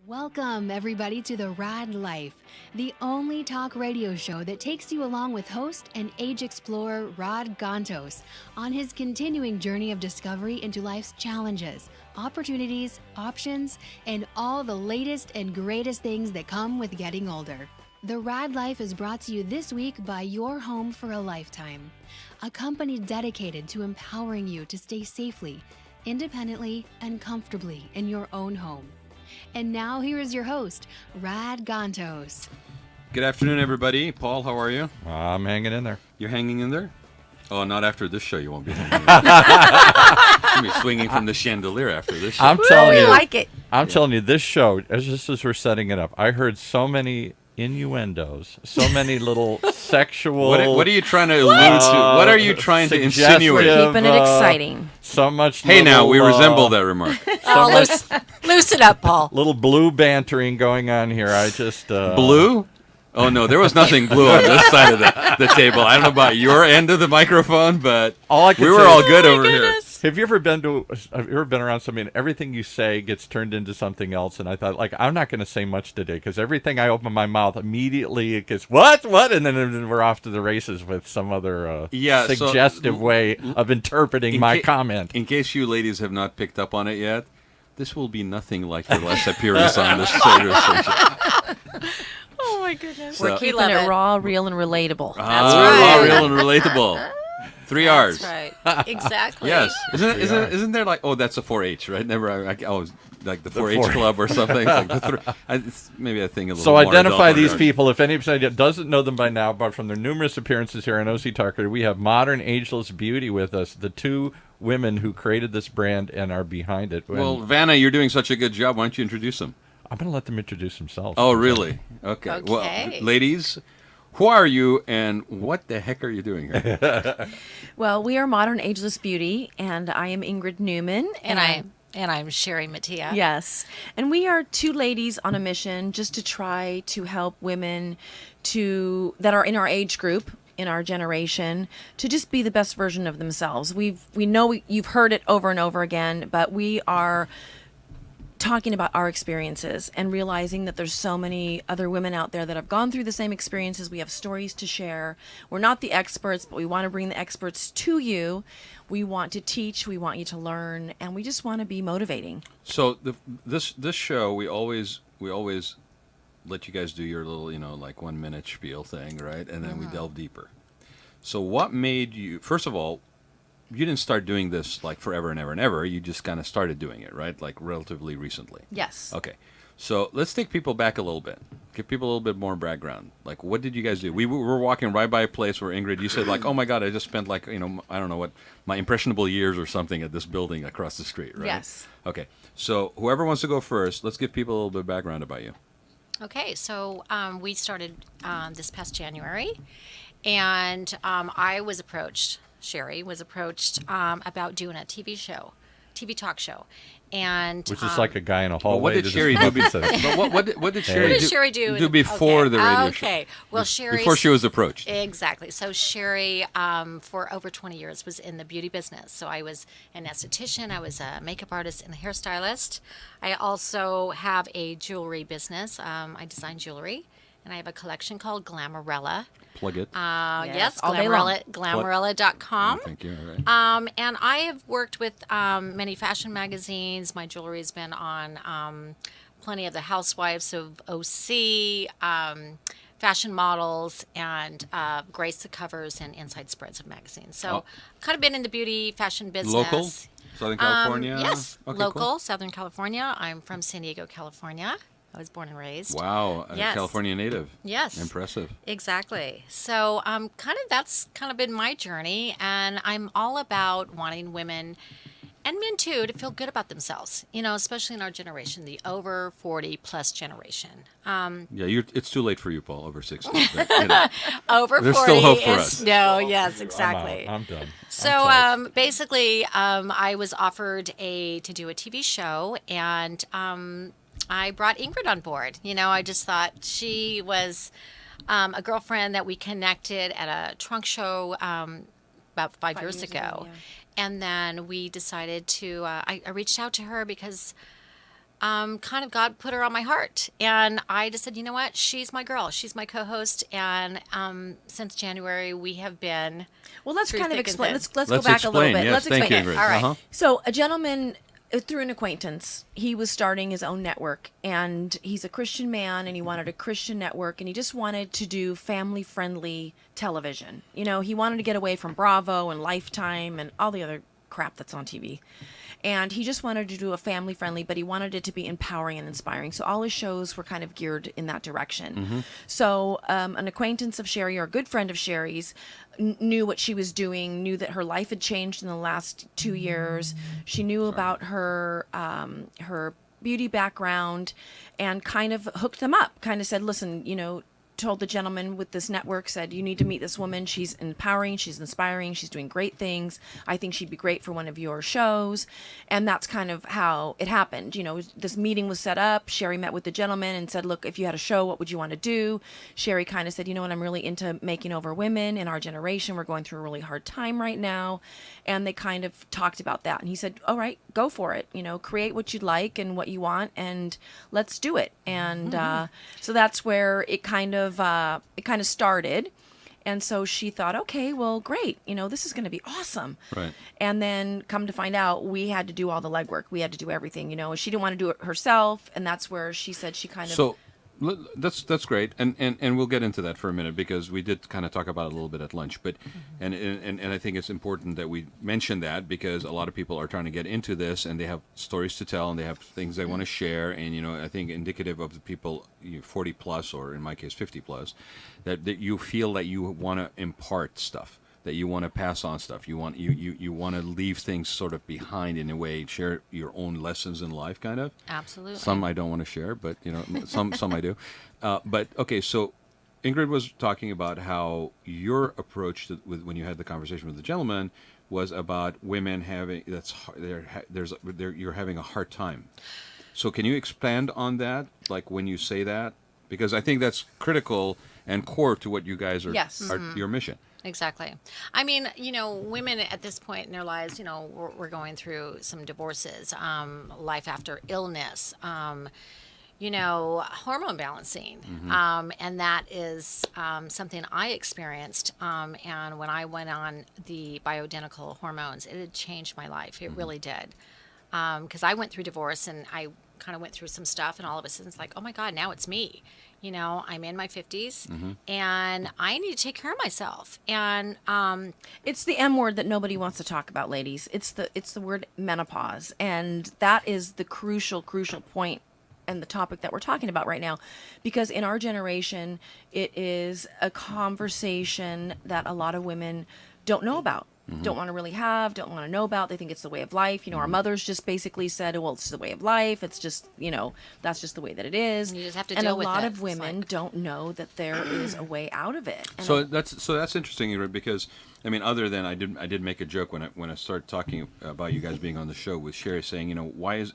Welcome, everybody, to the Raad Life, the only talk radio show that takes you along with host and age explorer Rod Gantos on his continuing journey of discovery into life's challenges, opportunities, options, and all the latest and greatest things that come with getting older. The Raad Life is brought to you this week by Your Home for a Lifetime, a company dedicated to empowering you to stay safely, independently, and comfortably in your own home. And now here is your host, Rod Gantos. Good afternoon, everybody. Paul, how are you? I'm hanging in there. You're hanging in there? Oh, not after this show. You won't be hanging in there. You'll be swinging from the chandelier after this show. I'm telling you, like it. I'm telling you, this show, just as we're setting it up, I heard so many innuendos, so many little sexual. What are you trying to allude to? What are you trying to insinuate? We're keeping it exciting. So much. Hey, little, now we resemble that remark. Loosen up, Paul. Little blue bantering going on here. I just Blue? Oh no, there was nothing blue on this side of the table. I don't know about your end of the microphone, but we were all good over here. Have you ever been around somebody and everything you say gets turned into something else? And I thought, like, I'm not going to say much today because everything I open my mouth immediately it gets what, and then we're off to the races with some other suggestive way of interpreting my comment. In case you ladies have not picked up on it yet, this will be nothing like your last appearance on this radio station. Oh my goodness. So, We're keeping it raw, real, and relatable. That's right. Raw, real, and relatable. 3 R's. That's right. Exactly. Yes. Isn't there like, oh, that's a 4-H, right? Never. Like the 4-H club or something. Like it's maybe a thing a little So more identify adult, these people. If anybody doesn't know them by now, but from their numerous appearances here on OC Talker, we have Modern Ageless Beauty with us, the two women who created this brand and are behind it. Well, Vanna, you're doing such a good job. Why don't you introduce them? I'm going to let them introduce themselves. Oh, really? Okay. Well, ladies, who are you and what the heck are you doing here? Well, we are Modern Ageless Beauty, and I am Ingrid Newman. And I'm Sherri Matia. Yes. And we are two ladies on a mission just to try to help women that are in our age group, in our generation, to just be the best version of themselves. We know you've heard it over and over again, but we are talking about our experiences and realizing that there's so many other women out there that have gone through the same experiences. We have stories to share. We're not the experts, but we want to bring the experts to you. We want to teach, we want you to learn, and we just want to be motivating. So this show, we always let you guys do your little, like 1 minute spiel thing, right? And then we delve deeper. So what made you, first of all, you didn't start doing this like forever and ever and ever. You just kind of started doing it, right? Like relatively recently. Yes. Okay. So let's take people back a little bit. Give people a little bit more background. Like, what did you guys do? We were walking right by a place where, Ingrid, you said, like, oh, my God, I just spent, like, I don't know what, my impressionable years or something at this building across the street, right? Yes. Okay. So whoever wants to go first, let's give people a little bit of background about you. Okay, so we started this past January, and Sherri was approached about doing a TV talk show. And which is like a guy in a hallway. What did Sherri do? What did Sherri do before the radio show? Okay, well, Sherri, before she was approached. Exactly. So Sherri, for over 20 years, was in the beauty business. So I was an esthetician, I was a makeup artist and a hairstylist. I also have a jewelry business. I design jewelry, and I have a collection called Glamourella. Plug it. Yes, all day long. Glamourella.com. Thank you. All right. And I have worked with many fashion magazines. My jewelry's been on plenty of the Housewives of OC, fashion models, and Grace the covers and inside spreads of magazines. So kind of been in the beauty fashion business. Local? Southern California? Yes, okay, local, cool. Southern California. I'm from San Diego, California. I was born and raised. Wow, a Yes. California native. Yes. Impressive. Exactly. So that's kind of been my journey, and I'm all about wanting women and men too to feel good about themselves, especially in our generation, the over 40 plus generation. It's too late for you, Paul, over 60. But, Over there's 40 still hope for is, us. No, yes, exactly. I'm done. So basically, I was offered to do a TV show, and I brought Ingrid on board. I just thought she was a girlfriend that we connected at a trunk show about 5 years ago. Yeah. And then we decided to, I reached out to her because kind of God put her on my heart, and I just said, you know what, she's my girl, she's my co-host, and since January we have been. Well, let's through kind of thick and explain. thin. Let's go back a little bit. Yes, Let's thank explain. you, Ingrid. All right. So a gentleman, through an acquaintance, he was starting his own network, and he's a Christian man, and he wanted a Christian network, and he just wanted to do family-friendly television. You know, he wanted to get away from Bravo and Lifetime and all the other crap that's on TV. And he just wanted to do a family-friendly, but he wanted it to be empowering and inspiring. So all his shows were kind of geared in that direction. So an acquaintance of Sherri, or a good friend of Sherri's, knew what she was doing, knew that her life had changed in the last 2 years. She knew about her her beauty background, and kind of hooked them up. Kind of said, listen, you know, told the gentleman with this network, said, you need to meet this woman. She's empowering, she's inspiring, she's doing great things. I think she'd be great for one of your shows. And that's kind of how it happened. You know, this meeting was set up. Sherri met with the gentleman and said, look, if you had a show, what would you want to do? Sherri kind of said, you know what, I'm really into making over women in our generation. We're going through a really hard time right now. And they kind of talked about that. And he said, all right, go for it. You know, create what you'd like and what you want, and let's do it. And so that's where it kind of started. And so she thought, okay, well, great. You know, this is going to be awesome. Right. And then come to find out, we had to do all the legwork. We had to do everything, you know, and she didn't want to do it herself. And that's where she said she kind of... So that's great, and we'll get into that for a minute, because we did kind of talk about it a little bit at lunch. But and I think it's important that we mention that, because a lot of people are trying to get into this, and they have stories to tell, and they have things they want to share. And you know, I think indicative of the people 40 plus, or in my case 50 plus, that you feel that you want to impart stuff, that you want to pass on stuff. You want to leave things sort of behind, in a way, share your own lessons in life, kind of. Absolutely. Some I don't want to share, but you know, some I do. But okay, so Ingrid was talking about how your approach when you had the conversation with the gentleman was about women having you're having a hard time. So can you expand on that, like when you say that? Because I think that's critical and core to what you guys are, Yes. are your mission. Exactly. I mean, you know, women at this point in their lives, you know, we're going through some divorces, life after illness, you know, hormone balancing. And that is something I experienced. And when I went on the bioidentical hormones, it had changed my life. It really did. Because I went through divorce, and I kind of went through some stuff, and all of a sudden it's like, oh my God, now it's me. You know, I'm in my 50s, and I need to take care of myself. And it's the M word that nobody wants to talk about, ladies. It's the word menopause, and that is the crucial point, and the topic that we're talking about right now, because in our generation, it is a conversation that a lot of women don't know about. Don't want to really have, don't want to know about. They think it's the way of life. You know, our mothers just basically said, well, it's the way of life. It's just, you know, that's just the way that it is. You just have to and deal a with lot it. of women don't know that there is a way out of it. And So that's interesting, Ingrid, because I mean, other than I did make a joke when I started talking about you guys being on the show with Sherri, saying, you know, why is,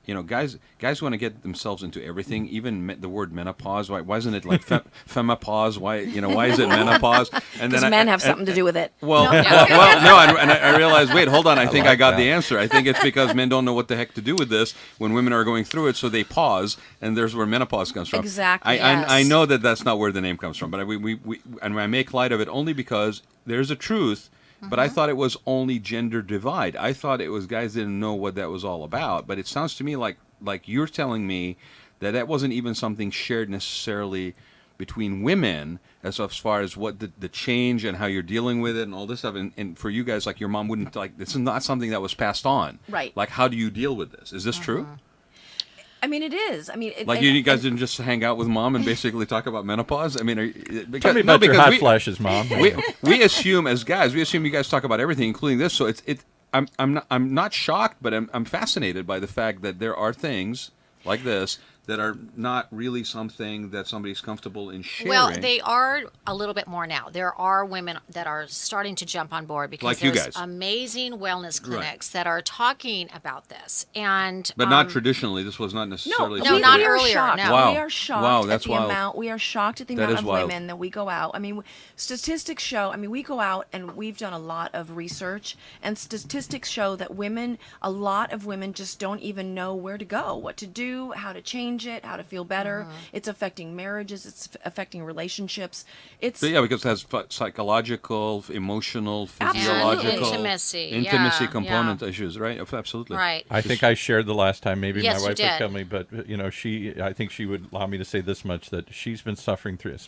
you know, guys want to get themselves into everything, even the word menopause. Why isn't it like femipause? Why is it menopause? And because men have something to do with it. Well, no, and I realized, wait, hold on, I think I got the answer. I think it's because men don't know what the heck to do with this when women are going through it, so they pause, and there's where menopause comes from. Exactly. Yes. I know that's not where the name comes from, but we and I make light of it only because there's a truth. But I thought it was only gender divide. I thought it was guys didn't know what that was all about. But it sounds to me like you're telling me that wasn't even something shared necessarily between women as far as what the change and how you're dealing with it and all this stuff. And for you guys, like your mom wouldn't, like, this is not something that was passed on. Right. Like, how do you deal with this? Is this true? I mean, it is. I mean, Like, you guys didn't just hang out with mom and basically talk about menopause? I mean, Tell me about your hot flashes, Mom. we assume as guys, you guys talk about everything, including this. So I'm not shocked, but I'm fascinated by the fact that there are things like this that are not really something that somebody's comfortable in sharing. Well, they are a little bit more now. There are women that are starting to jump on board because Like you there's guys. amazing wellness clinics that are talking about this. And But not traditionally. This was not necessarily. No, not we are earlier, shocked. no. Wow. We are shocked Wow, at that's the wild. amount. We are shocked at the That amount is of wild. women that we go out. I mean, statistics show. I mean, we go out and we've done a lot of research, and statistics show that a lot of women just don't even know where to go, what to do, how to change it, how to feel better. It's affecting marriages. It's affecting relationships. It's But yeah, because it has psychological, emotional, Absolutely. physiological, Intimacy, component issues, right? Absolutely. right. I think I shared the last time. Maybe Yes, my you wife would did. tell me, but I think she would allow me to say this much: that she's been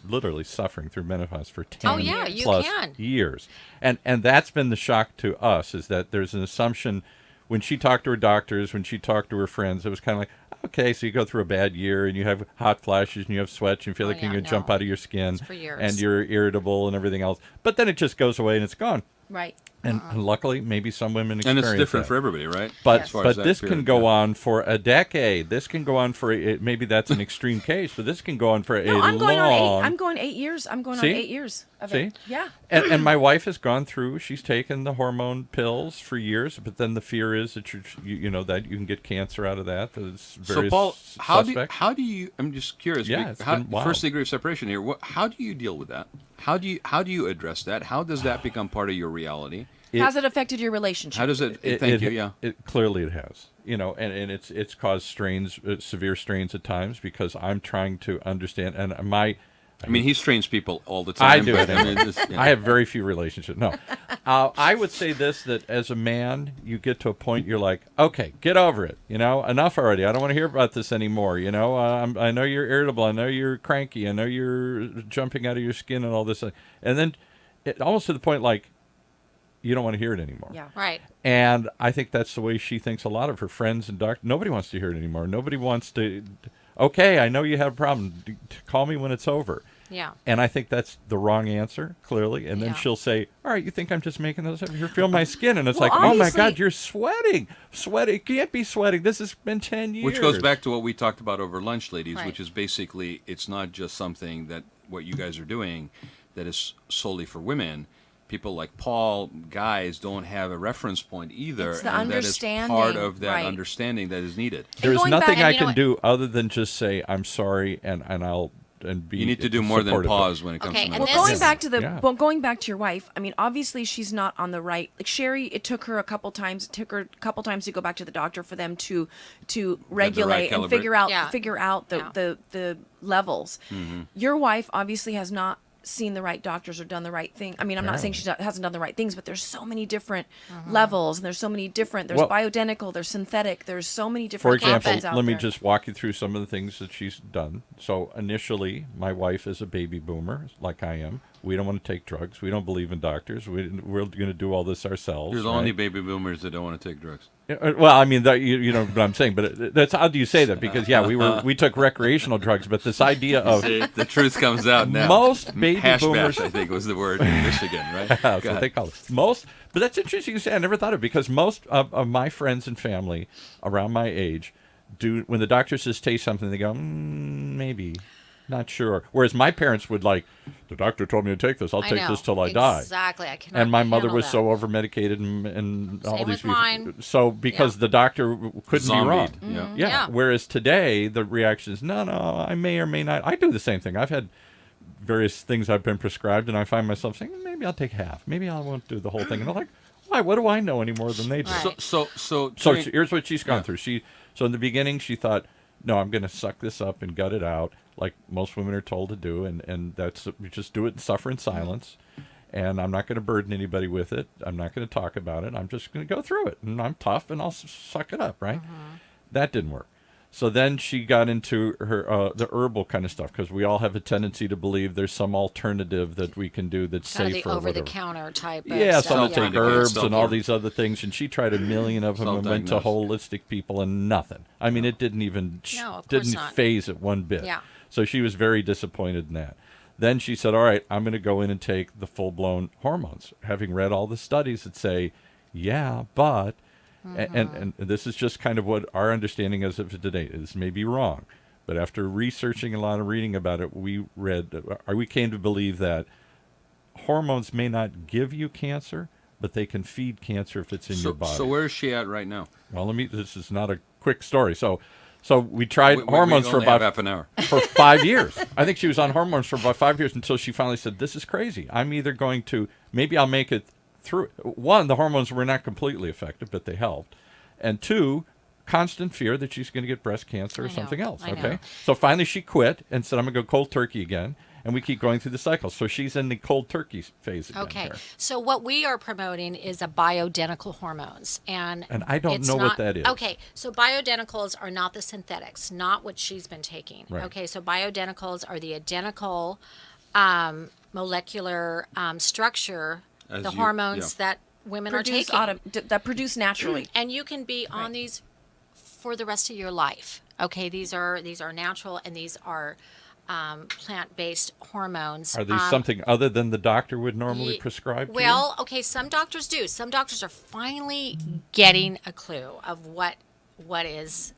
literally suffering through menopause for 10 Oh, yeah, you plus can. years, and that's been the shock to us, is that there's an assumption when she talked to her doctors, when she talked to her friends, it was kind of like, okay, so you go through a bad year and you have hot flashes and you have sweats and you feel like you're going to jump out of your skin, It's for years. and you're irritable and everything else, but then it just goes away and it's gone. right. And luckily, maybe some women And experience it's different that. for everybody, right? But As far as that this can period, go yeah. on for a decade. This can go on for maybe that's an extreme case, but this can go on for a No, I'm going on long. 8. I'm going 8 years. I'm going See? on 8 years of See? it. Yeah. And my wife has gone through. She's taken the hormone pills for years, but then the fear is that you know that you can get cancer out of that. That it's So very Paul, suspect. how do you? I'm just curious. Yeah, it's been wild. First degree of separation here. How do you deal with that? How do you address that? How does that become part of your reality? Has it affected your relationship? How does it? Thank you. Yeah. Clearly it has. You know, and it's caused strains, severe strains at times, because I'm trying to understand, and I mean, he strains people all the time. I do. But, I mean, I have very few relationships. No, I would say this: that as a man, you get to a point you're like, okay, get over it. You know, enough already. I don't want to hear about this anymore. You know, I know you're irritable. I know you're cranky. I know you're jumping out of your skin and all this. And then, almost to the point like, you don't want to hear it anymore. Yeah. Right. And I think that's the way she thinks a lot of her friends and doctors. Nobody wants to hear it anymore. Nobody wants to. Okay, I know you have a problem. Call me when it's over. Yeah. And I think that's the wrong answer, clearly. And then Yeah. she'll say, all right, you think I'm just making those up? You're feeling my skin. And it's Well, like, oh, my obviously- God, you're sweating. Sweating. You can't be sweating. This has been 10 years. Which goes back to what we talked about over lunch, ladies, Right. which is basically it's not just something that what you guys are doing that is solely for women. People like Paul, guys, don't have a reference point either. It's the and that is understanding, part of that right. understanding that is needed. There's going back- nothing and I you know can what? do other than just say, I'm sorry, and I'll be You need to do more than supportive of it. pause when it comes Okay, to and Well, menopause. this going is- back to the Yeah. well, going back to your wife. I mean, obviously she's not on the right. Like Sherri, it took her a couple times. It took her a couple times to go back to the doctor for them to regulate and calibrate. figure out Yeah. the levels. Mm-hmm. Your wife obviously has not seen the right doctors or done the right thing. I mean, I'm not saying she hasn't done the right things, but there's so many different levels, and there's so many different. There's Well- bioidentical, there's synthetic, there's so many For different example, compounds out let me there. just walk you through some of the things that she's done. So initially, my wife is a baby boomer, like I am. We don't want to take drugs. We don't believe in doctors. We're going to do all this ourselves. There's right? only baby boomers that don't want to take drugs. Well, I mean, you know what I'm saying, but that's how do you say that? Because we took recreational drugs, but this idea of The truth comes out now. Most baby Hash boomers- bash, I think, was the word in Michigan, right? that's Go what ahead. they call it. But that's interesting to say. I never thought of it, because most of my friends and family around my age do, when the doctor says taste something, they go, maybe, not sure. Whereas my parents would like, the doctor told me to take this. I'll I take know. this till I die. Exactly. I cannot And my mother handle was that. so over medicated and all Same these with people. mine. So because Yeah. the doctor couldn't be wrong. Zombied, yeah. Yeah. Yeah. Whereas today the reaction is no, I may or may not. I do the same thing. I've had various things I've been prescribed, and I find myself saying maybe I'll take half. Maybe I won't do the whole thing. And I'm like, why? What do I know any more than they do? Right. So Here's what she's gone through. So in the beginning she thought, no, I'm going to suck this up and gut it out, like most women are told to do, and that's we just do it and suffer in silence. And I'm not going to burden anybody with it. I'm not going to talk about it. I'm just going to go through it, and I'm tough, and I'll suck it up, right? That didn't work. So then she got into her the herbal kind of stuff, because we all have a tendency to believe there's some alternative that we can do that's Kind of safer the or over the whatever. counter type. Yeah, of some will stuff. take Yeah. herbs and all Self-harm. these other things, and she tried a million of them and went to Self-diagnosed. holistic people and nothing. I mean, it didn't even No, of course didn't not. phase it one bit. Yeah. So she was very disappointed in that. Then she said, all right, I'm going to go in and take the full-blown hormones, having read all the studies that say, yeah, but, and this is just kind of what our understanding is of today. This may be wrong, But after researching a lot and reading about it, we came to believe that hormones may not give you cancer, but they can feed cancer if it's in your body. So where is she at right now? Well, this is not a quick story. So we tried We hormones only for have about half an hour. for 5 years. I think she was on hormones for about 5 years until she finally said, "This is crazy. I'm either going to maybe I'll make it through." One, the hormones were not completely effective, but they helped, and two, constant fear that she's going to get breast cancer or something else. I Okay, know. so finally she quit and said, "I'm going to go cold turkey again." And we keep going through the cycle. So she's in the cold turkey phase again. Okay, here. so what we are promoting is a bioidentical hormones, and I don't it's know what not- that is. Okay, so bioidenticals are not the synthetics, not what she's been taking. Right. Okay, so bioidenticals are the identical molecular structure, As the you- hormones yeah. that women are Produce taking, that produce naturally. and you can be on these for the rest of your life. Okay, these are natural, and these are plant-based hormones. Are these something other than the doctor would normally Ye- prescribe to you? Well, okay, some doctors do. Some doctors are finally getting a clue of what is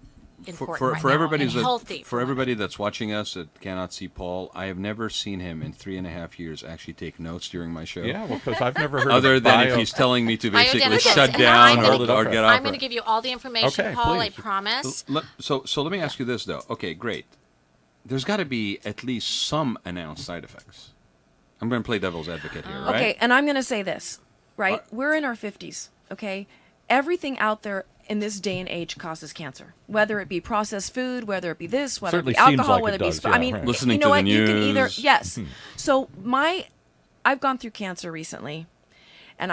important For right now everybody and healthy for women. everybody that's watching us that cannot see Paul, I have never seen him in 3.5 years actually take notes during my show. Yeah, well, because I've never heard Other of than if he's telling me to basically Bioidenticals, shut and down I'm or, gonna- or get off. I'm going to give you all the information, Okay, Paul. I please. promise. So let me ask you this though. Okay, great. There's got to be at least some announced side effects. I'm going to play devil's advocate here, right? Okay, and I'm going to say this, right? We're in our 50s, okay? Everything out there in this day and age causes cancer, whether it be processed food, whether it be this, whether Certainly it be seems alcohol, like whether it it be does, I yeah, mean, right. Listening you know to the what? You can either news. yes. So I've gone through cancer recently, and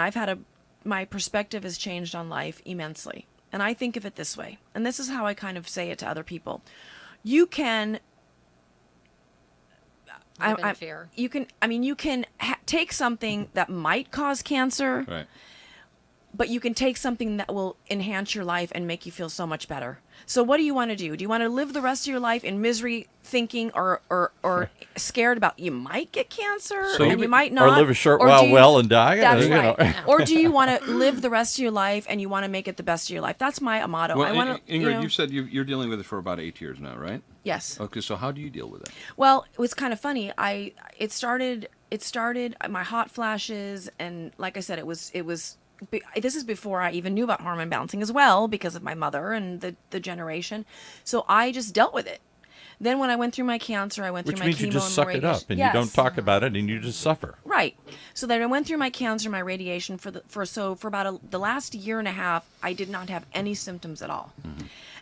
my perspective has changed on life immensely. And I think of it this way, and this is how I kind of say it to other people. You can Live in fear. you can take something that might cause cancer, Right. but you can take something that will enhance your life and make you feel so much better. So what do you want to do? Do you want to live the rest of your life in misery, thinking or scared about you might get cancer So and you- you might or not? live a short Or while do you- well and die? That's you know. right. Or do you want to live the rest of your life and you want to make it the best of your life? That's my motto. Well, I want to, Ingrid, you've said you're dealing with it for about 8 years now, right? yes. Okay, so how do you deal with it? Well, it was kind of funny. It started my hot flashes, and like I said, it was this is before I even knew about hormone balancing as well, because of my mother and the generation. So I just dealt with it. Then when I went through my cancer, I went Which through my means chemo you just and suck my it radiation. up and Yes. you don't talk about it and you just suffer. Right. So then I went through my cancer, my radiation for about the last year and a half. I did not have any symptoms at all,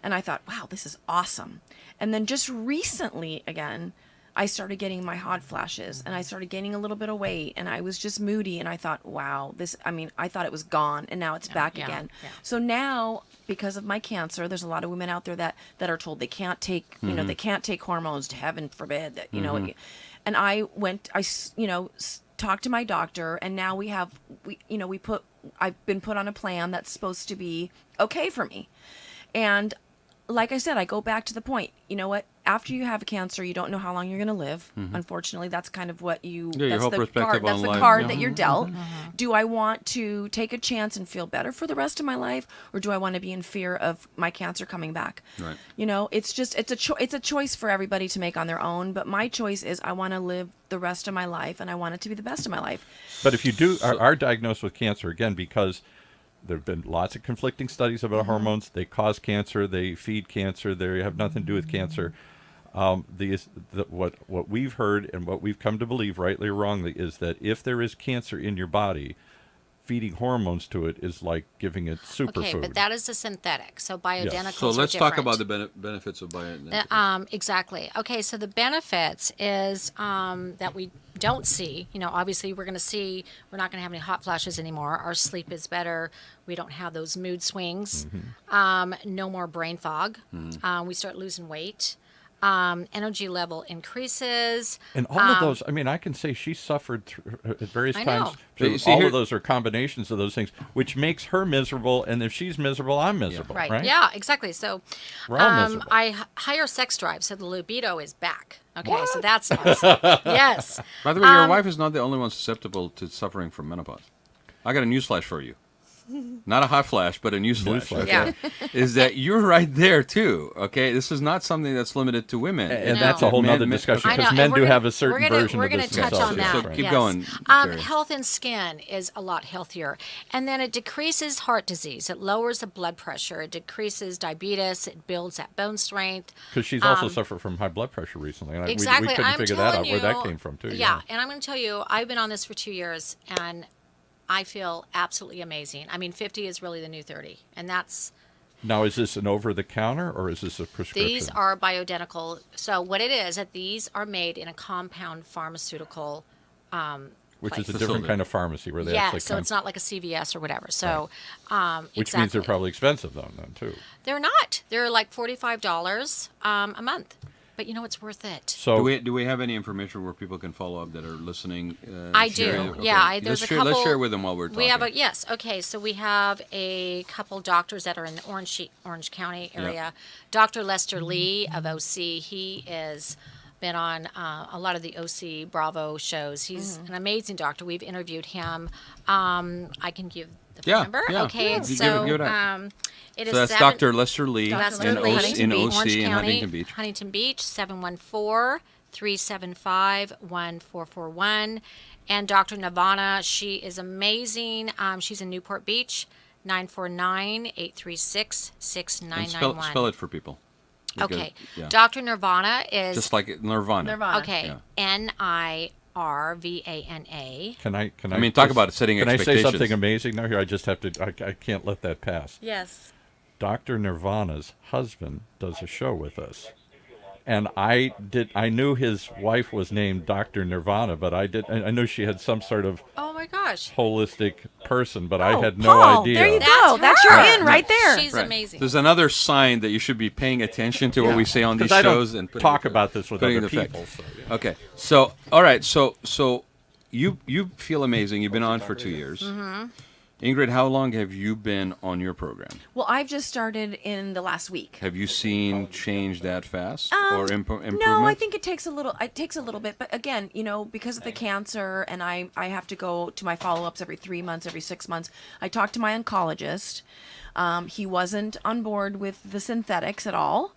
and I thought, wow, this is awesome. And then just recently, again, I started getting my hot flashes, and I started gaining a little bit of weight, and I was just moody, and I thought, wow, I thought it was gone, and now it's back yeah, again. yeah. So now, because of my cancer, there's a lot of women out there that are told they can't take, they can't take hormones. Heaven forbid that, and I talked to my doctor, and now I've been put on a plan that's supposed to be okay for me. And like I said, I go back to the point. You know what? After you have cancer, you don't know how long you're going to live. Unfortunately, that's kind of what your that's whole the perspective card. That's on the life, card yeah. that you're dealt. Do I want to take a chance and feel better for the rest of my life, or do I want to be in fear of my cancer coming back? Right. It's a choice for everybody to make on their own. But my choice is I want to live the rest of my life, and I want it to be the best of my life. But if you are diagnosed with cancer, again, because there have been lots of conflicting studies about hormones. They cause cancer. They feed cancer. They have nothing to do with cancer. What we've heard and what we've come to believe, rightly or wrongly, is that if there is cancer in your body, feeding hormones to it is like giving it superfood. Okay, but that is a synthetic. So bioidenticals So let's are talk different. about the benefits of bioidentical. Exactly. Okay, so the benefits is that we don't see. Obviously, we're not going to have any hot flashes anymore. Our sleep is better. We don't have those mood swings. No more brain fog. We start losing weight. Energy level increases. And all of those, I can say she suffered at various I times. know. So you see all here- of those are combinations of those things, which makes her miserable. And if she's miserable, I'm miserable. Right. Right? Yeah, exactly. So We're all miserable. higher sex drive, so the libido is back. Okay, so that's awesome. Yes. By the way, your wife is not the only one susceptible to suffering from menopause. I got a newsflash for you. not a hot flash, but a news flash, Newsflash, okay, is that you're right there too. Okay, this is not something that's limited to women. And No. that's a whole Men- nother men- discussion I know, because and men we're do gonna- have a certain version we're of this gonna touch themselves. on that. So keep yes. going, Sherri. Health and skin is a lot healthier, and then it decreases heart disease. It lowers the blood pressure. It decreases diabetes. It builds that bone strength. Because she's also suffered from high blood pressure recently, and Exactly. we couldn't I'm figure that telling out where that you- came from too. Yeah, and I'm going to tell you, I've been on this for 2 years, and I feel absolutely amazing. I mean, 50 is really the new 30, and that's. Now, is this an over-the-counter or is this a prescription? These are bioidentical. So what it is that these are made in a compound pharmaceutical. Which is a place. different kind of pharmacy where they Yeah, actually so come, it's not like a CVS or whatever. So, which means they're probably expensive though, then too. They're not. They're like $45 a month, but you know it's worth it. So Do we have any information where people can follow up that are listening? I Sherri? do. Okay. Yeah, there's let's a share, couple. Let's share with them while we're talking. We have yes. Okay, so we have a couple doctors that are in the Orange County area. Dr. Lester Lee of OC. He is been on a lot of the OC Bravo shows. He's an amazing doctor. We've interviewed him. I can give the phone Yeah, number. yeah. Okay, Yeah. so Give it out. it So is that's Dr. Lester Lee Lester in Lee, OC Orange in County, Huntington Beach. Huntington Beach, 714-375-1441. And Dr. Nirvana, she is amazing. She's in Newport Beach, 949-836-6991. And spell it for people. Because- Okay. Yeah. Dr. Nirvana is Just like Nirvana. okay. Yeah. Nirvana. can I? I mean, talk about setting Can I say expectations. something amazing now? Here, I just have to. I can't let that pass. Yes. Dr. Nirvana's husband does a show with us. And I knew his wife was named Dr. Nirvana, but I knew she had some sort of Oh my gosh. holistic person, but I had no Paul, idea. there you That's go. That's her. your in right there. She's Right. amazing. There's another sign that you should be paying attention to what we say on these 'Cause I don't shows and putting talk it- about this with putting other it in effect. people. So, yeah. Okay. So, all right. So you feel amazing. You've been on for 2 years. Mm-hmm. Ingrid, how long have you been on your program? Well, I've just started in the last week. Have you seen change that fast or improvement? No, I think it takes a little. It takes a little bit, but again, because of the cancer, and I have to go to my follow-ups every 3 months, every 6 months. I talked to my oncologist. He wasn't on board with the synthetics at all.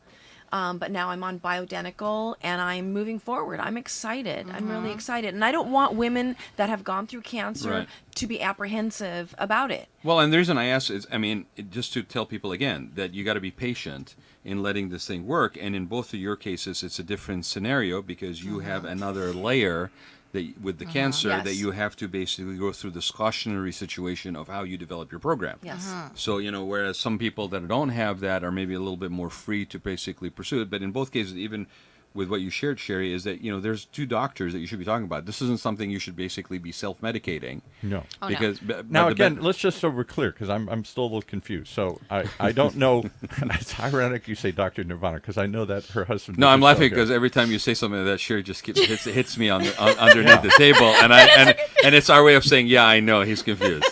But now I'm on bioidentical and I'm moving forward. I'm excited. I'm really excited. And I don't want women that have gone through cancer Right. to be apprehensive about it. Well, and the reason I ask is, just to tell people again that you got to be patient in letting this thing work. And in both of your cases, it's a different scenario because you have another layer that with the cancer Yes. that you have to basically go through this cautionary situation of how you develop your program. Yes. So, whereas some people that don't have that are maybe a little bit more free to basically pursue it. But in both cases, even with what you shared, Sherri, is that, there's two doctors that you should be talking about. This isn't something you should basically be self-medicating. No. Oh, no. Because Now again, let's just so we're clear, because I'm still a little confused. So I don't know. It's ironic you say Dr. Nirvana, because I know that her husband. No, does I'm a show laughing here. because every time you say something like that, Sherri just hits me underneath the table, and it's our way of saying, yeah, I know he's confused.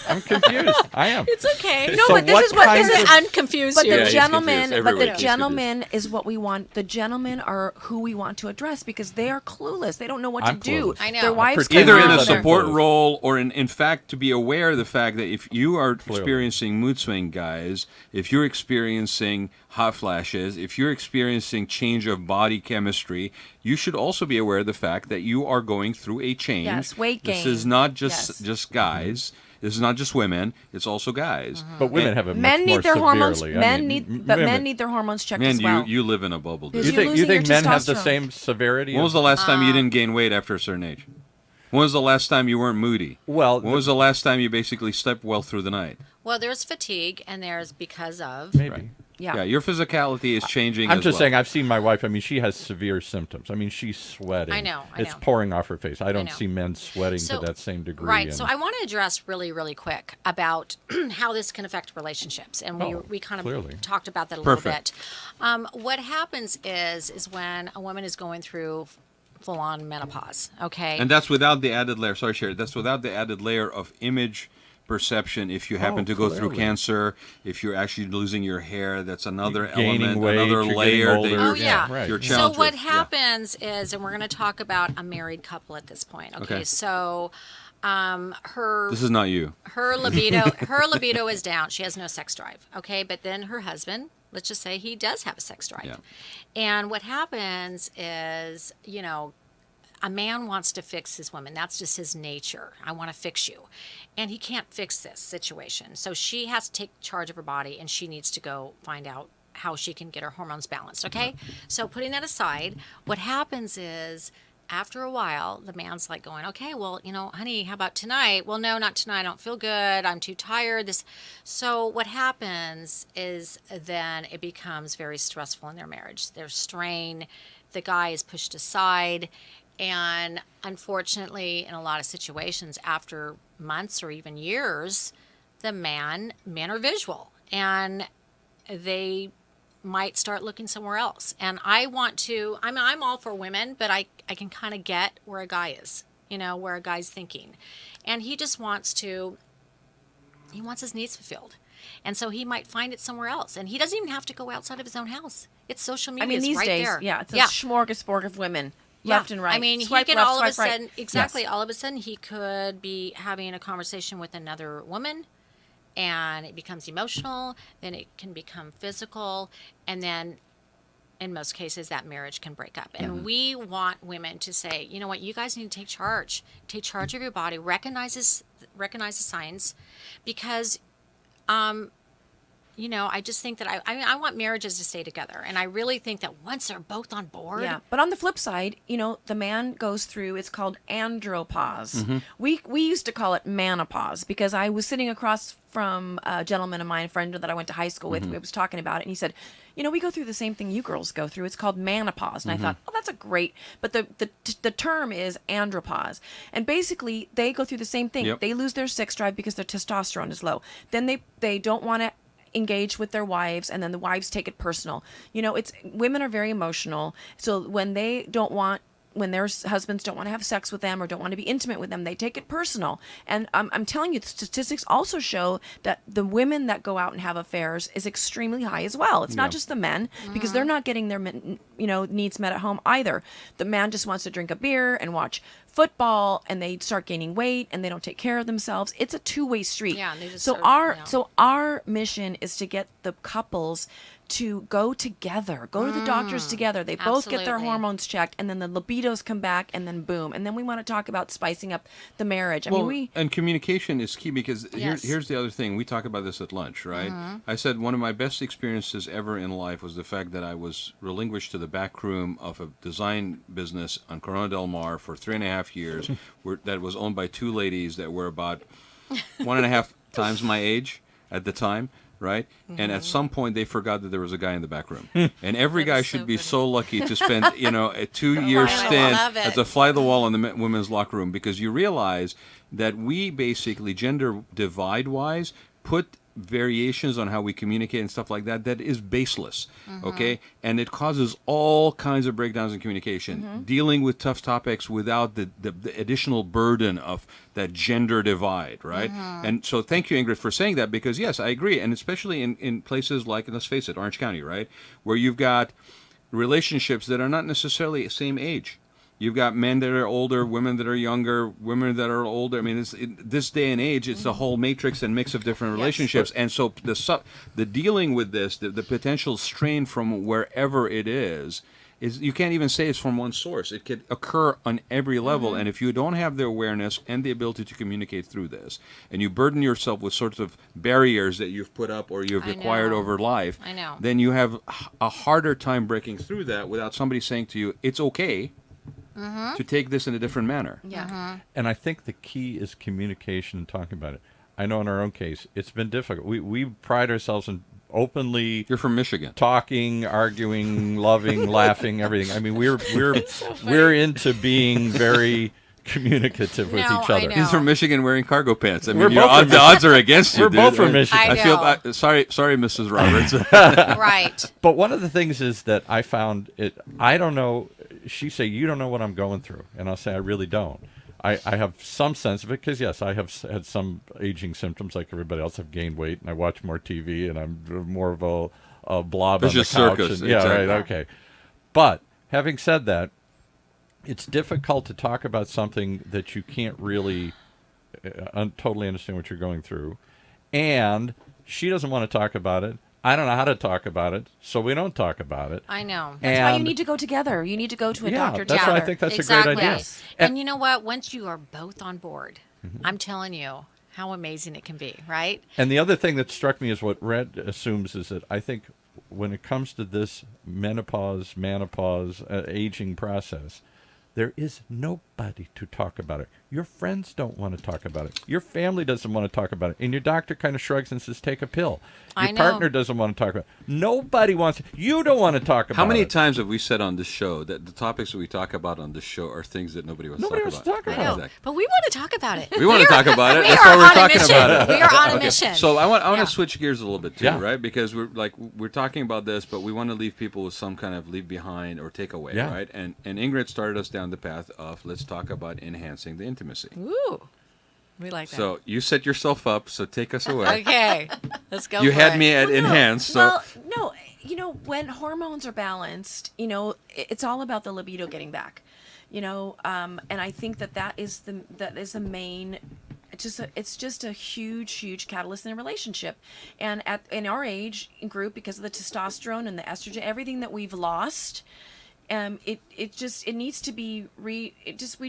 I'm confused. I am. It's okay. No, So but this what is what kinds this is. of- Unconfused But you. Yeah, the he's gentlemen, confused. but Everybody the is gentlemen is what we want. The gentlemen are who we want to address because they are clueless. They don't know what I'm to do. clueless. I know. Their wives pretend Either come in a out, they're- support Close. role or in fact, to be aware of the fact that if you are Clearly. experiencing mood swing, guys, if you're experiencing hot flashes, if you're experiencing change of body chemistry, you should also be aware of the fact that you are going through a change. Yes, weight This gain. is not just Yes. just guys. This is not just women. It's also guys. But women have it much men more need their hormones. severely. I Men mean, need, but men women- need their hormones checked Man, as well. you live in a bubble, dude. Because You you're think losing your men have the testosterone. same severity? When was the last time you didn't gain weight after a certain age? When was the last time you weren't moody? Well, when was the last time you basically slept well through the night? Well, there's fatigue, and there's because of. maybe? Right. Yeah. Your physicality is changing. I'm as just well. saying. I've seen my wife. I mean, she has severe symptoms. I mean, she's sweating. I know. It's pouring off her face. I don't know. see men sweating So- to that same degree. Right. and- So I want to address really, really quick about how this can affect relationships, and we kind of clearly. talked about that a Perfect. little bit. What happens is when a woman is going through full-on menopause. Okay. And that's without the added layer. Sorry, Sherri. That's without the added layer of image perception. If you happen to go through clearly. cancer, if you're actually losing your hair, that's another You're gaining element, weight, another you're layer getting that older. you're, Oh yeah. right. you're So challenged what with. happens is, and we're going to talk about a married couple at this point. Okay. Okay. So This is not you. her libido is down. She has no sex drive. Okay, but then her husband, let's just say he does have a sex drive. Yeah. And what happens is, a man wants to fix his woman. That's just his nature. I want to fix you. And he can't fix this situation. So she has to take charge of her body, and she needs to go find out how she can get her hormones balanced. Okay? So putting that aside, what happens is, after a while, the man's like going, okay, well, honey, how about tonight? Well, no, not tonight. I don't feel good. I'm too tired. So what happens is then it becomes very stressful in their marriage. There's strain. The guy is pushed aside. And unfortunately, in a lot of situations, after months or even years, men are visual, and they might start looking somewhere else. And I'm all for women, but I can kind of get where a guy is, where a guy's thinking. And he just wants his needs fulfilled. And so he might find it somewhere else. And he doesn't even have to go outside of his own house. It's social media. These right days, there. yeah, it's a smorgasbord of women. Left and right. Swipe he could left, all of a swipe sudden, right. exactly, Yes. all of a sudden he could be having a conversation with another woman, and it becomes emotional, then it can become physical, and then in most cases that marriage can break up. And we want women to say, you know what, you guys need to take charge of your body, recognize the signs, because I just think that I want marriages to stay together. And I really think that once they're both on board. Yeah. But on the flip side, the man goes through, it's called andropause. We used to call it menopause, because I was sitting across from a gentleman of mine, a friend that I went to high school with, who was talking about it. And he said, we go through the same thing you girls go through. It's called menopause. And I thought, oh, that's a great, but the term is andropause. And basically they go through the same thing. Yep. They lose their sex drive because their testosterone is low. Then they don't want to engage with their wives, and then the wives take it personal. Women are very emotional. So when their husbands don't want to have sex with them or don't want to be intimate with them, they take it personal. And I'm telling you, the statistics also show that the women that go out and have affairs is extremely high as well. It's not just the men, because they're not getting their needs met at home either. The man just wants to drink a beer and watch football, and they start gaining weight, and they don't take care of themselves. It's a two-way street. Yeah, and they just so our mission is to get the couples to go together, go to the doctors together. They both get their Absolutely. hormones checked, and then the libidos come back, and then boom. And then we want to talk about spicing up the marriage. And communication is key, because Yes. here's the other thing. We talk about this at lunch, right? I said one of my best experiences ever in life was the fact that I was relinquished to the back room of a design business on Corona del Mar for 3.5 years, that was owned by two ladies that were about 1.5 times my age at the time. Right? And at some point they forgot that there was a guy in the back room. And every That guy is should so be funny. so lucky to spend, a 2-year Fly the stint wall of it. as a fly the wall in the women's locker room, because you realize that we basically, gender divide wise, put variations on how we communicate and stuff like that is baseless. Okay? And it causes all kinds of breakdowns in communication, dealing with tough topics without the additional burden of that gender divide, right? And so thank you, Ingrid, for saying that, because yes, I agree. And especially in places like, let's face it, Orange County, right? Where you've got relationships that are not necessarily the same age. You've got men that are older, women that are younger, women that are older. I mean, this day and age, it's a whole matrix and mix of different relationships. And so the dealing with this, the potential strain from wherever it is you can't even say it's from one source. It could occur on every level. And if you don't have the awareness and the ability to communicate through this, and you burden yourself with sorts of barriers that you've put up or you've acquired over life, then you have a harder time breaking through that without somebody saying to you, it's okay to take this in a different manner. Yeah. And I think the key is communication and talking about it. I know in our own case, it's been difficult. We pride ourselves in openly You're from Michigan. talking, arguing, loving, laughing, everything. I mean, we're into being very communicative with No, each I other. know. He's from Michigan wearing cargo pants. I We're mean, your both from the odds are against you, We're dude. both from Michigan. I I feel know. sorry, Mrs. Roberts. Right. But one of the things is that I found it. I don't know. She say, you don't know what I'm going through, and I'll say, I really don't. I have some sense of it, because yes, I have had some aging symptoms like everybody else. I've gained weight, and I watch more TV, and I'm more of a blob on the Vicious couch. circus, And, yeah, exactly. right, okay. But having said that, it's difficult to talk about something that you can't really totally understand what you're going through, and she doesn't want to talk about it. I don't know how to talk about it, so we don't talk about it. I know. That's why you need to go together. You need to go to a doctor that's together. why I think that's Exactly. a great idea. And you know what? Once you are both on board, I'm telling you how amazing it can be, right? And the other thing that struck me is what Red assumes is that I think when it comes to this menopause, aging process, there is nobody to talk about it. Your friends don't want to talk about it. Your family doesn't want to talk about it. And your doctor kind of shrugs and says, take a pill. Your I know. partner doesn't want to talk about it. Nobody wants You don't want to talk about it. How many times have we said on this show that the topics that we talk about on this show are things that nobody wants Nobody to wants talk to about? talk I know. about it. Exactly. But we want to talk about it. We want to talk about it. We That's are why we're on a talking mission. about it. We are on a Okay. mission. So I want Yeah. to switch gears a little bit too, Yeah. right? Because we're talking about this, but we want to leave people with some kind of leave behind or takeaway, Yeah. right? And Ingrid started us down the path of let's talk about enhancing the intimacy. Ooh, we like that. So you set yourself up. So take us away. Okay, let's go. You for had it. me at Well, no. enhance. So Well, no, when hormones are balanced, it's all about the libido getting back. And I think that is the main. It's just a huge catalyst in a relationship, and in our age group, because of the testosterone and the estrogen, everything that we've lost, it needs to be we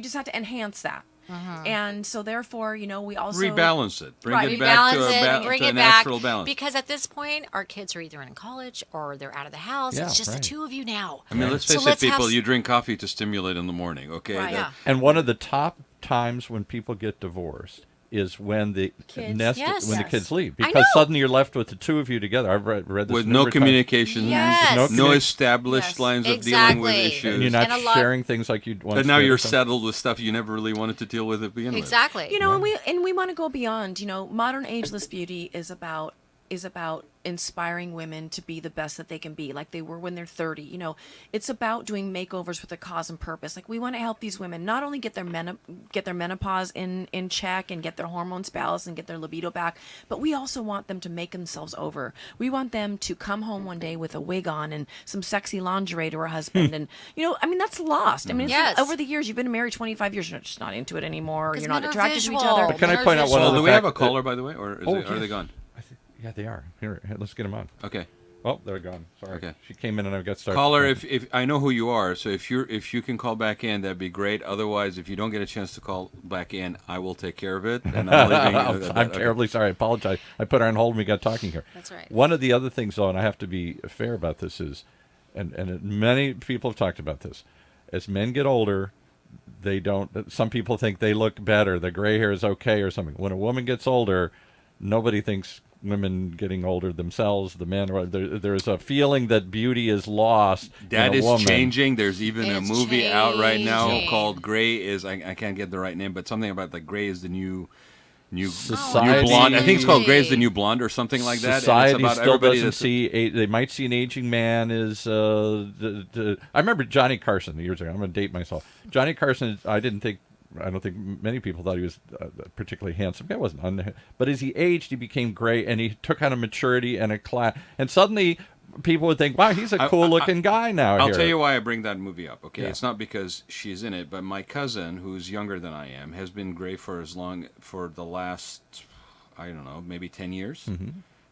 just have to enhance that. And so therefore, we also rebalance it. Bring Right. it back to Rebalance it, bring to a it back, natural balance. because at this point, our kids are either in college or they're out of the house. Yeah, It's just the right. two of you now. I mean, let's So face let's it, have people. s- You drink coffee to stimulate in the morning, okay? Right. Yeah. And one of the top times when people get divorced is when the Kids. Yes. when the Yes. kids leave, I because know. suddenly you're left with the two of you together. I've read this With no numerous times. communication, Yes. no established Yes. lines of dealing with Exactly. issues. And you're not And a lot- sharing things like you'd once And now did or you're something. settled with stuff you never really wanted to deal with to begin with. Exactly. and we want to go beyond. Modern Ageless Beauty is about inspiring women to be the best that they can be, like they were when they're 30. It's about doing makeovers with a cause and purpose. Like, we want to help these women not only get their menopause in check and get their hormones balanced and get their libido back, but we also want them to make themselves over. We want them to come home one day with a wig on and some sexy lingerie to her husband. And that's lost. I mean, Yes. over the years, you've been married 25 years, you're just not into it anymore. 'Cause You're not men are attracted to each visual. other. But can I Men are point out one visual. So other do we have a fact- caller, by the way, or are yes. they gone? Yeah, they are. Here, let's get them on. Okay. Oh, they're gone. Sorry. Okay. She came in and I got started. Caller, if I know who you are, so if you can call back in, that'd be great. Otherwise, if you don't get a chance to call back in, I will take care of it. And I'm leaving. I'm terribly sorry. I apologize. I put her on hold and we got talking here. That's right. One of the other things, though, and I have to be fair about this, is, and many people have talked about this, as men get older, they don't. Some people think they look better. The gray hair is okay or something. When a woman gets older, nobody thinks women getting older themselves, the men. There's a feeling that beauty is lost. That in a is woman. changing. There's even a It's movie out right now changing. called Gray is I can't get the right name, but something about like Gray is the new Society- blonde. I think it's called Gray is the New Blonde or something like that. Society and it's about still everybody doesn't see. They might see an aging man as. I remember Johnny Carson years ago. I'm going to date myself. Johnny Carson. I don't think many people thought he was particularly handsome. He wasn't. But as he aged, he became gray, and he took on a maturity and a class. And suddenly, people would think, "Wow, he's a cool-looking guy now." I'll here. tell you why I bring that movie up. Okay, Yeah. it's not because she's in it, but my cousin, who's younger than I am, has been gray for the last, I don't know, maybe 10 years,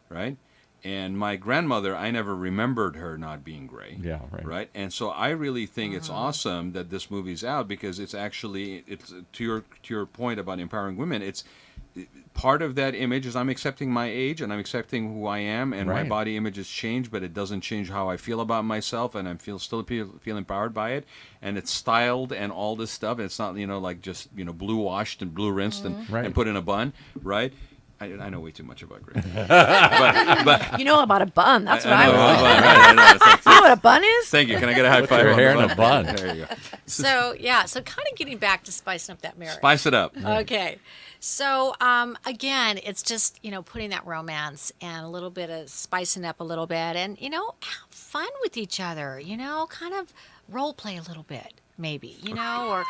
right? And my grandmother, I never remembered her not being gray. Yeah, right. And so I really think it's awesome that this movie's out because it's to your point about empowering women. It's part of that image is I'm accepting my age and I'm accepting who I am, and my Right. body image has changed, but it doesn't change how I feel about myself, and I still feel empowered by it, and it's styled and all this stuff. It's not like just blue washed and blue rinsed Right. and put in a bun, right? I know way too much about gray. but You know about a bun. That's what I know want. about- right, I know. It's like, You know what a bun is? thank you. Can I get a high Put five? your on hair the in a bun. There you go. So kind of getting back to spicing up that marriage. Spice it up. Okay. So again, it's just putting that romance and a little bit of spicing up a little bit, and have fun with each other. Kind of role play a little bit. maybe, or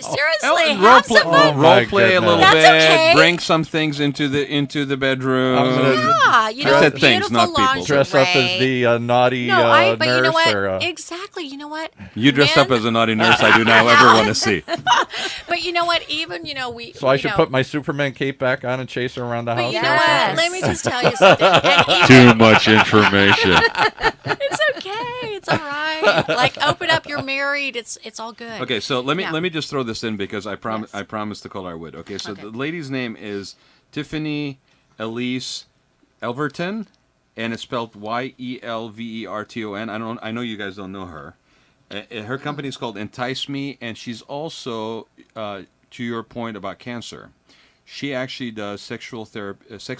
seriously, role have play, some fun. role play a little That's bit. okay. Bring some things into the bedroom. Yeah, I said things, beautiful not people. lingerie. Dress up as the naughty but nurse. you know what? Or, Exactly. You know what? You dressed up Men- as a naughty nurse. I do not ever want to see. But you know what? Even we. so I should put my Superman cape back on and chase her around the But house. you or know what? something? Let me just tell you something. And even, Too much information. it's okay. It's all right. Like, open up. You're married. It's all good. Okay, so let Yeah. me just throw this in because I Yes. promised to call our would. Okay, so Okay. the lady's name is Tiffany Elise Elverton, and it's spelled Yelverton. I know you guys don't know her. Her company is called Entice Me, and she's also, to your point about cancer, she actually does sex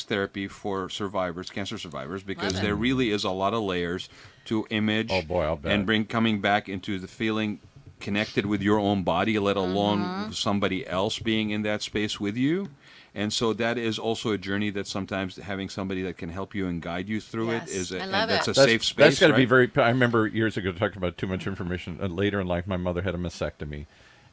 therapy for survivors, cancer survivors, because Love it. there really is a lot of layers to image. Oh, boy, I'll bet. And coming back into the feeling connected with your own body, let alone Mm-hmm. somebody else being in that space with you. And so that is also a journey that sometimes having somebody that can help you and guide you through Yes, it is I love that's it. a safe space. That's got to be right? very. I remember years ago talking about too much information. Later in life, my mother had a mastectomy,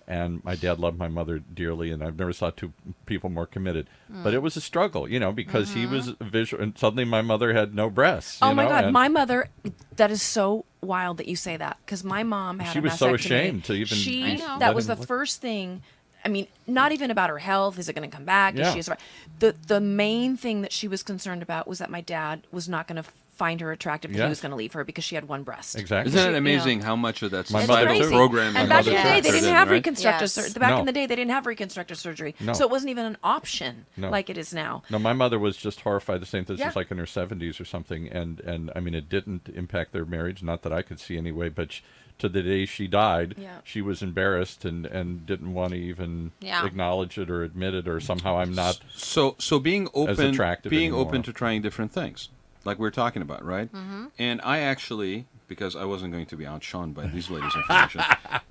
and my dad loved my mother dearly, and I've never saw two people more committed. But it was a struggle, because he was visual, and suddenly my mother had no breasts. Oh you my know, God, and my mother. That is so wild that you say that, because my mom had She a was so mastectomy. ashamed to even She I know. that was the let him look. first thing. I mean, not even about her health. Is it going to come back? Yeah. Is she the main thing that she was concerned about was that my dad was not going to find her attractive. That Yes. he was going to leave her because she had one breast. Exactly. Isn't it you know. amazing how much of that My It's mother societal too. program And My back in mother the day, too. they didn't factored in, have right? reconstructive Yes. surgery. Back No. in the day, they didn't have reconstructive surgery, No. so it wasn't even an option No. like it is now. No, my mother was just horrified. The same thing. This Yeah. was like in her 70s or something, and I mean, it didn't impact their marriage, not that I could see anyway. But to the day she died, Yeah. she was embarrassed and didn't want to even Yeah. acknowledge it or admit it, or somehow I'm not. So being open, attractive being anymore. open to trying different things, like we're talking about, right? Mm-hmm. And I actually, because I wasn't going to be outshone by these ladies' information,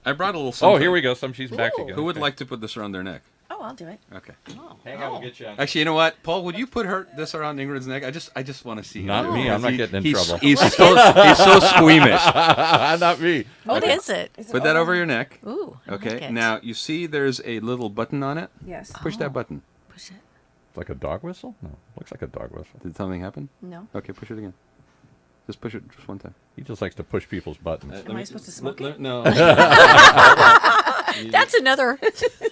I brought a little something. Oh, here we go. She's back again. Who would Okay. like to put this around their neck? Oh, I'll do it. Okay. Hang on, we'll get you on. Actually, you know what, Paul? Would you put this around Ingrid's neck? I just want to see. Not him. me, I'm not He- getting in he's- trouble. He's so squeamish. Not me. What is it? Put that over your neck. Ooh. I Okay. like it. Now you see, there's a little button on it. Yes. Push that button. Push it. Like a dog whistle? No, looks like a dog whistle. Did something happen? No. Okay, push it again. Just push it just one time. He just likes to push people's buttons. Am I supposed to smoke it? No. That's another.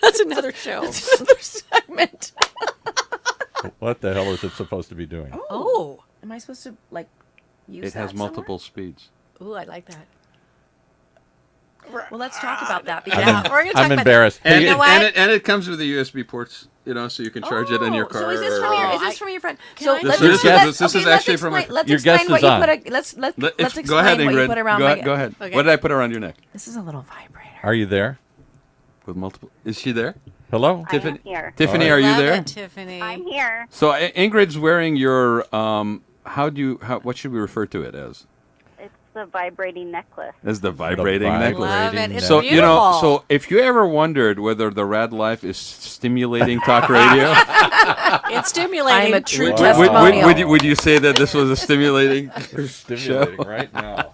That's another show. Another segment. What the hell is it supposed to be doing? Oh. Am I supposed to use It has that multiple speeds. Ooh, I like that. somewhere? Well, let's talk about that because Yeah, we're gonna talk I'm about embarrassed. And, You know it, what? and it comes with the USB ports, so you can charge it in your car. So is this from your? Oh, Is this I- from your friend? Can So I let's do This that? is- this is actually from my- Let's Your explain guest what is you on. put. Let's explain Go ahead, what you Ingrid. put around Go, my. go ahead. Okay. What did I put around your neck? This is a little vibrator. Are you there? With multiple. Is she there? Hello? I am here. Tiffany, All are you Love there? it, Tiffany. I'm here. So Ingrid's wearing your. What should we refer to it as? It's the vibrating necklace. As the vibrating necklace. Love it. It's So beautiful. so if you ever wondered whether the Rad Life is stimulating talk radio, It's stimulating. I'm a true Wow. testimonial. would you say that this was a stimulating? You're stimulating right now.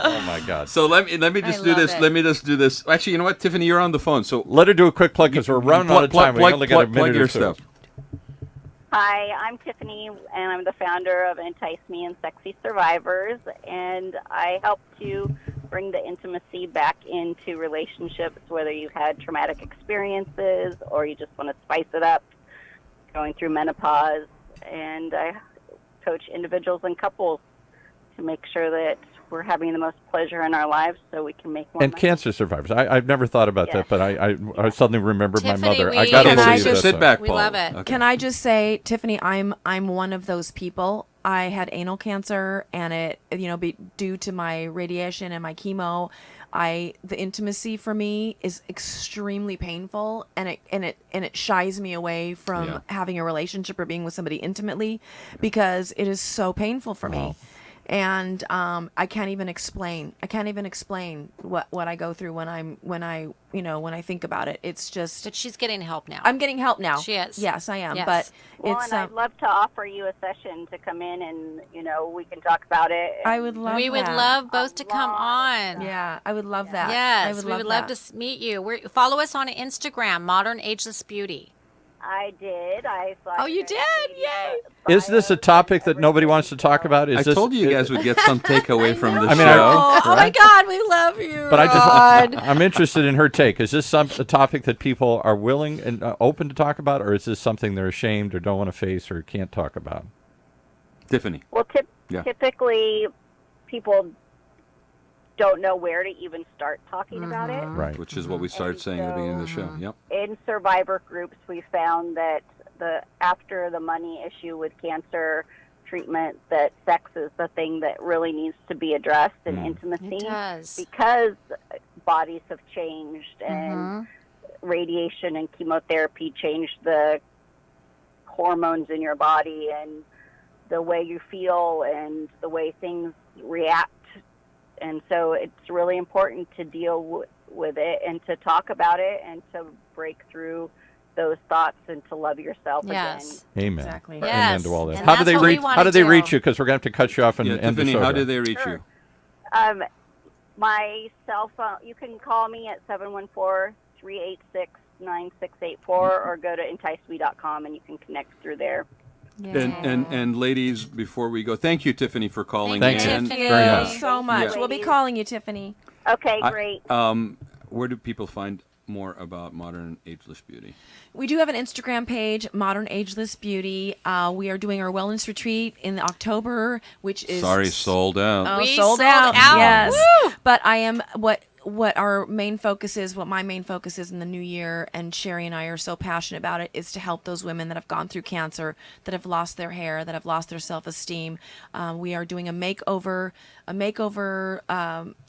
Oh my God. So let me just I do love this. it. Let me just do this. Actually, you know what, Tiffany, you're on the phone. So Let her do a quick plug because we're running out of time. We only got a minute plug your or two. stuff. Hi, I'm Tiffany, and I'm the founder of Entice Me and Sexy Survivors, and I help to bring the intimacy back into relationships, whether you've had traumatic experiences or you just want to spice it up, going through menopause, and I coach individuals and couples to make sure that we're having the most pleasure in our lives so we can make more And money. cancer survivors. I've never thought about Yes. that, but I suddenly remembered my Tiffany, mother. we- I got to Can believe I this. just sit back, We Paul. love it. Okay. Can I just say, Tiffany, I'm one of those people. I had anal cancer, and it due to my radiation and my chemo, the intimacy for me is extremely painful, and it shies me away from Yeah. having a relationship or being with somebody intimately because it is so painful for me. and I can't even explain. What I go through when I think about it. It's just. But she's getting help now. I'm getting help now. She is. Yes, I am. Yes. But Well, it's. and I'd love to offer you a session to come in and, we can talk about it. I would love. We would that. love both to come on. Yeah, I would love that. Yes, we would love that. to meet you. Follow us on Instagram, Modern Ageless Beauty. I did. Oh, you did? Yay! Is this a topic that nobody wants to talk about? I told you guys would get some takeaway from the I mean, show. Oh my God, we love you. But Rod. I'm interested in her take. Is this a topic that people are willing and open to talk about, or is this something they're ashamed or don't want to face or can't talk about? Tiffany. Well, typically people don't know where to even start talking about it. Right. Which is what we started saying at the beginning of the show. Yep. In survivor groups, we found that after the money issue with cancer treatment, that sex is the thing that really needs to be addressed, and intimacy. It does. Because bodies have changed, and radiation and chemotherapy changed the hormones in your body and the way you feel and the way things react. And so it's really important to deal with it and to talk about it and to break through those thoughts and to love yourself Yes. again. Amen. Exactly. Amen Yes. to all that. And How do that's they what we reach? wanna How do they do. reach you? Because we're going to have to cut you off and Yeah, end the Tiffany, show. how here. do they reach Sure. you? My cell phone, you can call me at 714-386-9684 or go to enticeme.com and you can connect through there. And ladies, before we go, thank you, Tiffany, for calling Thank in. you, Thank Tiffany. you Very much. so much. Yeah. We'll be calling you, Tiffany. Okay, great. Where do people find more about Modern Ageless Beauty? We do have an Instagram page, Modern Ageless Beauty. We are doing our wellness retreat in October, which is Sold out. Oh, We sold sold out. out. Yes. Woo! But I am what our main focus is, what my main focus is in the new year, and Sherri and I are so passionate about it, is to help those women that have gone through cancer, that have lost their hair, that have lost their self-esteem. We are doing a makeover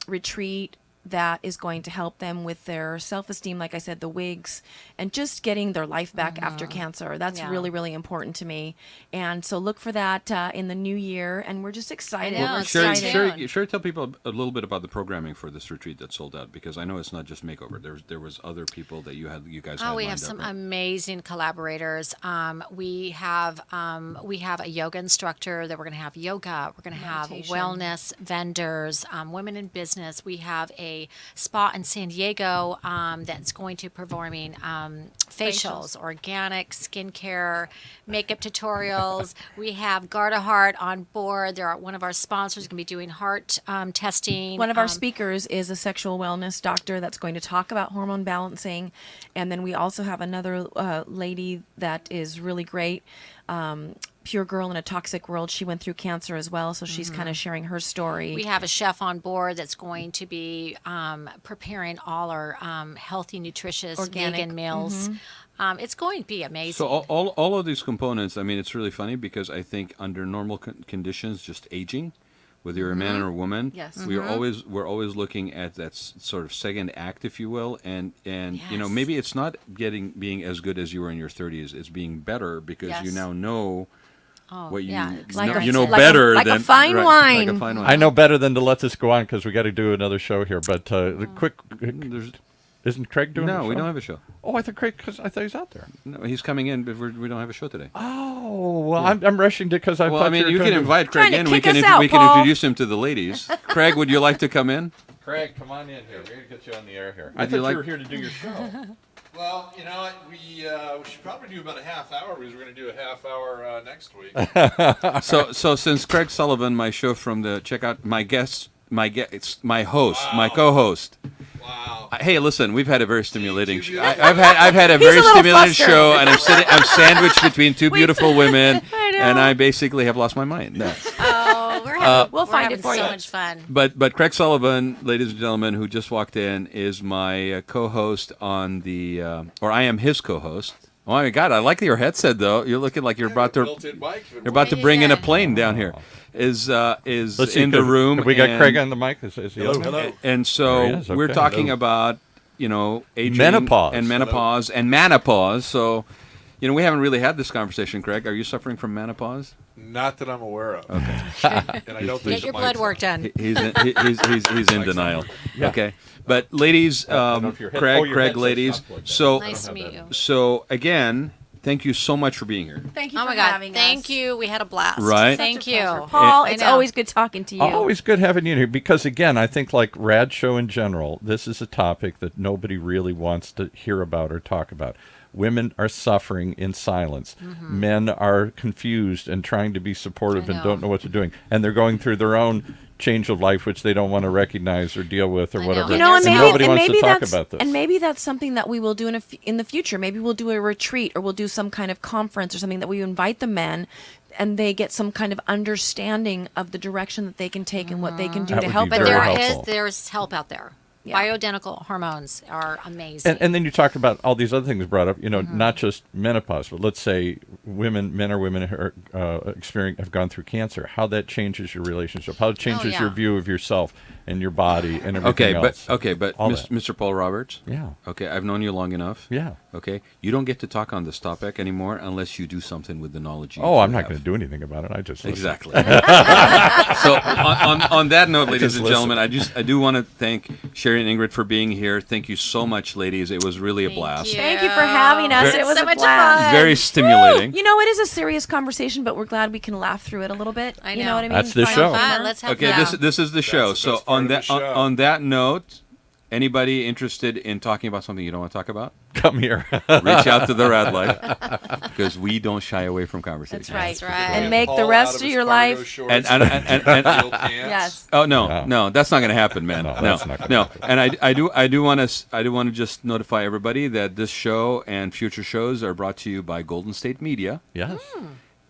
retreat that is going to help them with their self-esteem, like I said, the wigs, and just getting their life back after cancer. That's Yeah. really, really important to me. And so look for that in the new year, and we're just excited. I know, We're it's Sherri, excited. Sherri, tell people a little bit about the programming for this retreat that sold out, because I know it's not just makeover. There was other people that you guys had. Oh, we lined have some up, right? amazing collaborators. We have a yoga instructor that we're going to have yoga. We're going to have Meditation. wellness vendors, women in business. We have a spa in San Diego that's going to be performing facials, organic skincare, makeup tutorials. We have Garda Heart on board. One of our sponsors is going to be doing heart testing. One of our speakers is a sexual wellness doctor that's going to talk about hormone balancing. And then we also have another lady that is really great, pure girl in a toxic world. She went through cancer as well, so she's kind of sharing her story. We have a chef on board that's going to be preparing all our healthy, nutritious, Organic. vegan meals. It's going to be amazing. So all of these components, I mean, it's really funny because I think under normal conditions, just aging, whether you're a man or a woman, Yes. we're always looking at that sort of second act, if you will, and Yes. maybe it's not being as good as you were in your 30s. It's being better because you Yes. now know what you Like you know a- better like a than fine wine. Like a fine wine. I know better than to let this go on because we got to do another show here. But isn't Craig doing? No, the we show? don't have a show. Oh, I thought Craig, because I thought he's out there. No, he's coming in, but we don't have a show today. Oh, well, I'm rushing to because I Well, thought I mean, were you going can to- invite Craig Trying in. to We kick can us out, we can Paul. introduce him to the ladies. Craig, would you like to come in? Craig, come on in here. We're going to get you on the air here. I Would thought you you like- were here to do your show. Well, you know, we should probably do about a half hour because we're going to do a half hour next week. So since Craig Sullivan, my show from the check out my host, my co-host. Wow. Hey, listen, we've had a very stimulating. Too I've had a He's very a little stimulating flustered. show, and I'm sandwiched between two beautiful women, and I basically have lost my mind. No. Oh, We'll find having it for so you. much fun. But Craig Sullivan, ladies and gentlemen, who just walked in, is my co-host on the, or I am his co-host. Oh my God, I like your headset though. You're looking like you're about to Built-in mic. you're about to bring in a Yeah. plane down here. Is Let's see, in the room. Have we got and- Craig on the mic? Is he Hello, on? hello. And so There he is, we're okay. talking Hello. about, aging Menopause. and menopause and menopause. So, You know, we haven't really had this conversation, Craig. Are you suffering from menopause? Not that I'm aware of. Okay. And I don't think Get your blood work done. He's in denial. Yeah. Okay, but ladies, don't know if your head- Craig, your head says ladies. stop like that. So, Nice to meet you. so again, thank you so much for being here. Thank you Oh for my God! having us. Thank you. We had a blast. Right? Thank Such a pleasure. you, Paul. I It's know. always good talking to you. Always good having you here because, again, I think like Rad Show in general, this is a topic that nobody really wants to hear about or talk about. Women are suffering in silence. Men are confused and trying to be supportive I and know. don't know what they're doing. And they're going through their own change of life, which they don't want to recognize or deal with or I know. whatever. You You know, and There's maybe, nobody and wants maybe to talk that's about this. and maybe that's something that we will do in the future. Maybe we'll do a retreat, or we'll do some kind of conference or something that we invite the men, and they get some kind of understanding of the direction that they can take and what they can do That to would help. be But very there helpful. there's help out there. Yeah. Bioidentical hormones are amazing. And then you talked about all these other things brought up, you know, not just menopause, but let's say men or women who are have gone through cancer, how that changes your relationship, how it changes yeah. your view of yourself and your body and everything else. but All Mr. Paul Roberts. Yeah. Okay, I've known you long enough. Yeah. Okay, you don't get to talk on this topic anymore unless you do something with the knowledge you Oh, I'm have. not going to do anything about it. I just listen. Exactly. So on that note, ladies just and gentlemen, I do want to thank Sherri and Ingrid for being here. Thank you so much, ladies. It was really a blast. Thank you for having us. Very- It was So a much blast. fun. Very stimulating. You know, it is a serious conversation, but we're glad we can laugh through it a little bit. I You know. know what I mean? That's the Find show. humor. Fun. Let's have Okay, fun. this is the show. the So best part on of the that show. on that note, anybody interested in talking about something you don't want to talk about, Come here. reach out to the Raad Life because we don't shy away from conversation. That's right. That's right. And make the Paul rest out of his your cargo life. shorts And- and steel pants. Yes. Oh no, that's not going to happen, man. No, No, that's not gonna no. happen. And I do want to just notify everybody that this show and future shows are brought to you by Golden State Media, Yes.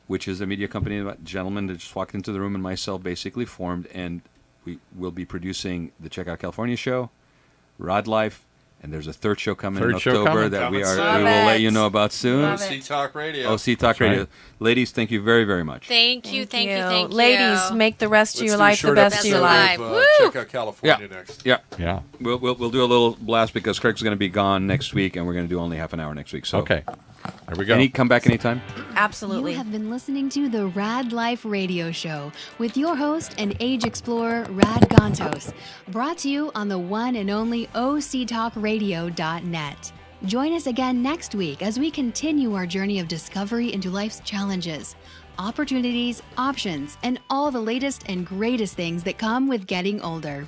which is a media company that gentleman that just walked into the room and myself basically formed, and we will be producing the Check Out California show, Raad Life, and there's a third show coming in Third show October coming. that we Coming will soon. let it. you know about soon. Love it. OC Talk Radio. OC Talk Radio. right. Ladies, thank you very, very much. Thank you. Thank you. Ladies, make the rest of Let's your do a life the short best of episode your life. Woo! Check Out California next. Yeah. Yeah. We'll do a little blast because Craig's going to be gone next week, and we're going to do only half an hour next week. So Okay. There we go. come back anytime. Absolutely. You have been listening to the Raad Life Radio Show with your host and age explorer, Rod Gantos, brought to you on the one and only octalkradio.net. Join us again next week as we continue our journey of discovery into life's challenges, opportunities, options, and all the latest and greatest things that come with getting older.